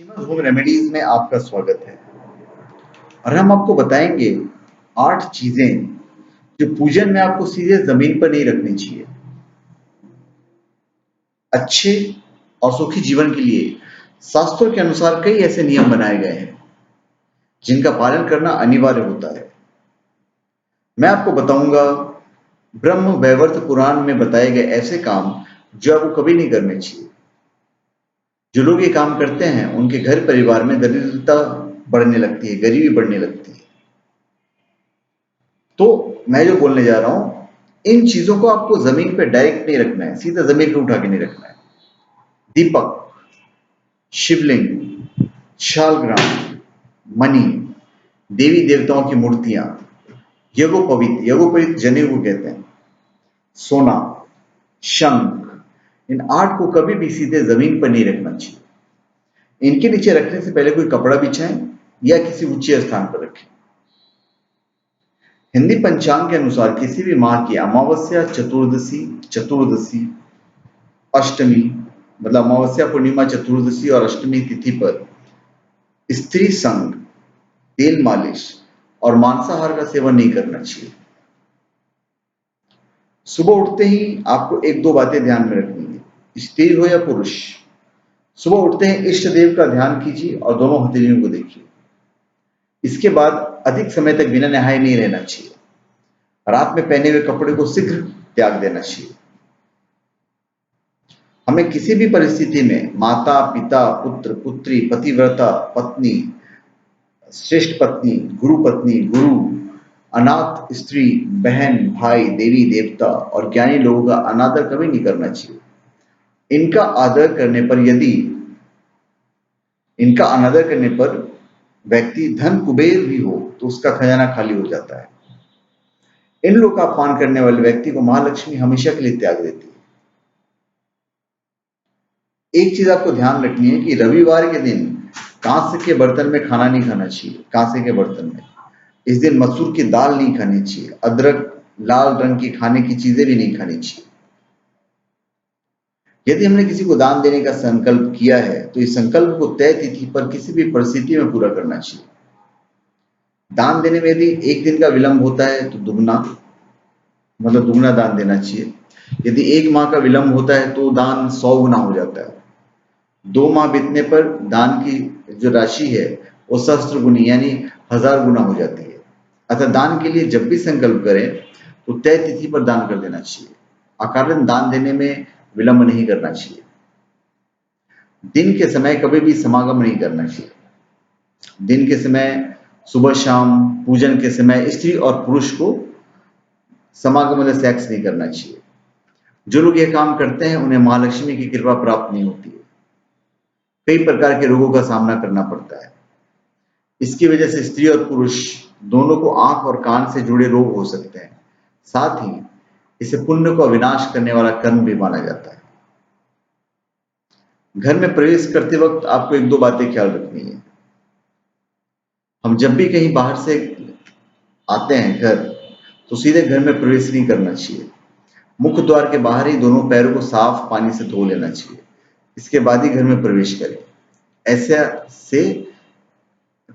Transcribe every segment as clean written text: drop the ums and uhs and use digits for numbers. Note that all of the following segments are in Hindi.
फेमस होम रेमेडीज में आपका स्वागत है और हम आपको बताएंगे 8 चीजें जो पूजन में आपको सीधे जमीन पर नहीं रखनी चाहिए। अच्छे और सुखी जीवन के लिए शास्त्रों के अनुसार कई ऐसे नियम बनाए गए हैं जिनका पालन करना अनिवार्य होता है। मैं आपको बताऊंगा ब्रह्म वैवर्त पुराण में बताए गए ऐसे काम जो आपको कभी नहीं करने चाहिए। जो लोग ये काम करते हैं उनके घर परिवार में दरिद्रता बढ़ने लगती है, गरीबी बढ़ने लगती है। तो मैं जो बोलने जा रहा हूं इन चीजों को आपको जमीन पे डायरेक्ट नहीं रखना है, सीधा जमीन पे उठा के नहीं रखना है। दीपक, शिवलिंग, शालग्राम, मणि, देवी देवताओं की मूर्तियां, यज्ञोपवीत जनेऊ को कहते हैं, सोना, शंख, इन 8 को कभी भी सीधे जमीन पर नहीं रखना चाहिए। इनके नीचे रखने से पहले कोई कपड़ा बिछाएं या किसी ऊंचे स्थान पर रखें। हिंदी पंचांग के अनुसार किसी भी माह की अमावस्या, चतुर्दशी, अष्टमी, मतलब अमावस्या, पूर्णिमा, चतुर्दशी और अष्टमी तिथि पर स्त्री संग, तेल मालिश और मांसाहार का सेवन नहीं करना चाहिए। सुबह उठते ही आपको एक दो बातें ध्यान में रखनी है, स्त्री हो या पुरुष। सुबह उठते ही इष्ट देव का ध्यान कीजिए और दोनों हथेलियों को देखिए। इसके बाद अधिक समय तक बिना नहाए नहीं रहना चाहिए। रात में पहने हुए कपड़े को शीघ्र त्याग देना चाहिए। हमें किसी भी परिस्थिति में माता, पिता, पुत्र, पुत्री, पतिव्रता, पत्नी, श्रेष्ठ पत्नी, गुरु, अनाथ स्त्री, बहन, भाई, देवी देवता और ज्ञानी लोगों का अनादर कभी नहीं करना चाहिए। इनका आदर करने पर यदि इनका अनादर करने पर व्यक्ति धन कुबेर भी हो तो उसका खजाना खाली हो जाता है। इन लोग का अपमान करने वाले व्यक्ति को महालक्ष्मी हमेशा के लिए त्याग देती है। एक चीज आपको ध्यान रखनी है कि रविवार के दिन कांसे के बर्तन में खाना नहीं खाना चाहिए। कांसे के बर्तन में इस दिन मसूर की दाल नहीं खानी चाहिए। अदरक, लाल रंग की खाने की चीजें भी नहीं खानी चाहिए। यदि हमने किसी को दान देने का संकल्प किया है तो इस संकल्प को तय तिथि पर किसी भी परिस्थिति में पूरा करना चाहिए। दान देने में यदि एक दिन का विलंब होता है तो दुगना दान देना चाहिए। यदि एक माह का विलंब होता है तो दान 100 गुना हो जाता है। 2 माह बीतने पर दान की जो राशि है वो सहस्त्र गुनी यानी 1000 गुना हो जाती है। अतः दान के लिए जब भी संकल्प करें तो तय तिथि पर दान कर देना चाहिए। अकारण दान देने में विलंब नहीं करना चाहिए। दिन के समय कभी भी समागम नहीं करना चाहिए। दिन के समय सुबह शाम पूजन के समय स्त्री और पुरुष को समागम मतलब सेक्स नहीं करना चाहिए। जो लोग ये काम करते हैं उन्हें महालक्ष्मी की कृपा प्राप्त नहीं होती है। कई प्रकार के रोगों का सामना करना पड़ता है। इसकी वजह से स्त्री और पुरुष दोनों को आंख और कान से जुड़े रोग हो सकते हैं। साथ ही इसे पुण्य का विनाश करने वाला कर्म भी माना जाता है। घर में प्रवेश करते वक्त आपको एक दो बातें ख्याल रखनी है। हम जब भी कहीं बाहर से आते हैं घर तो सीधे घर में प्रवेश नहीं करना चाहिए। मुख्य द्वार के बाहर ही दोनों पैरों को साफ पानी से धो लेना चाहिए। इसके बाद ही घर में प्रवेश करें। ऐसे से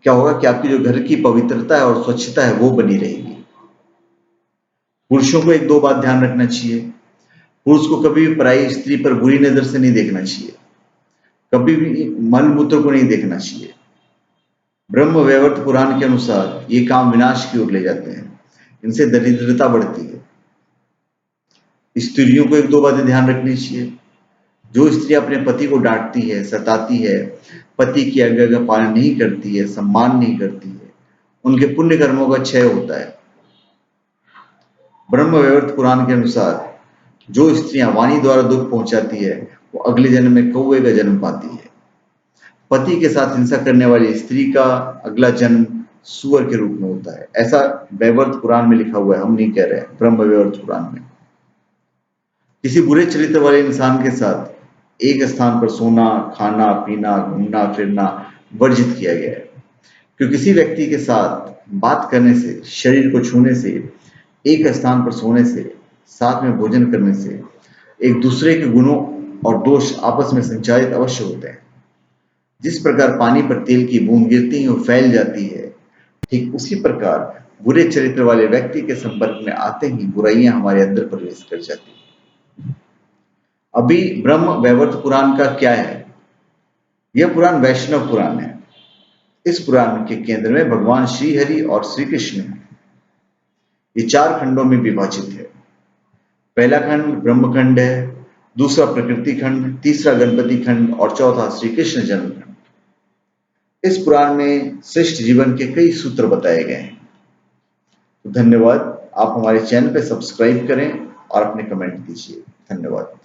क्या होगा कि आपकी जो घर की पवित्रता है और स्वच्छता है वो बनी रहेगी। पुरुषों को एक दो बात ध्यान रखना चाहिए। पुरुष को कभी भी पराई स्त्री पर बुरी नजर से नहीं देखना चाहिए। कभी भी मल मूत्र को नहीं देखना चाहिए। ब्रह्म वैवर्त पुराण के अनुसार ये काम विनाश की ओर ले जाते हैं। इनसे दरिद्रता बढ़ती है। स्त्रियों को एक दो बातें ध्यान रखनी चाहिए। जो स्त्री अपने पति को डांटती है, सताती है, पति की आज्ञा का पालन नहीं करती है, सम्मान नहीं करती है, उनके पुण्य कर्मों का क्षय होता है। ब्रह्म वैवर्त पुराण के अनुसार जो स्त्रियां वाणी द्वारा दुख पहुंचाती है वो अगले जन्म में कौवे का जन्म पाती है। पति के साथ हिंसा करने वाली स्त्री का अगला जन्म सुअर के रूप में होता है। ऐसा वैवर्त पुराण में लिखा हुआ है, हम नहीं कह रहे हैं, ब्रह्म वैवर्त पुराण में। किसी बुरे चरित्र वाले इंसान के साथ एक स्थान पर सोना, खाना, पीना, घूमना फिरना वर्जित किया गया है। क्योंकि किसी व्यक्ति के साथ बात करने से, शरीर को छूने से, एक स्थान पर सोने से, साथ में भोजन करने से एक दूसरे के गुणों और दोष आपस में संचारित अवश्य होते हैं। जिस प्रकार पानी पर तेल की बूंद गिरती है वो फैल जाती है, ठीक उसी प्रकार बुरे चरित्र वाले व्यक्ति के संपर्क में आते ही बुराइयां हमारे अंदर प्रवेश कर जाती हैं। अभी ब्रह्म वैवर्त पुराण का क्या है? यह पुराण वैष्णव पुराण है। इस पुराण के केंद्र में भगवान श्री हरि और श्री कृष्ण है। ये 4 खंडों में विभाजित है। पहला खंड ब्रह्म खंड है, दूसरा प्रकृति खंड, तीसरा गणपति खंड और चौथा श्री कृष्ण जन्म खंड। इस पुराण में श्रेष्ठ जीवन के कई सूत्र बताए गए हैं। तो धन्यवाद। आप हमारे चैनल पे सब्सक्राइब करें और अपने कमेंट दीजिए। धन्यवाद।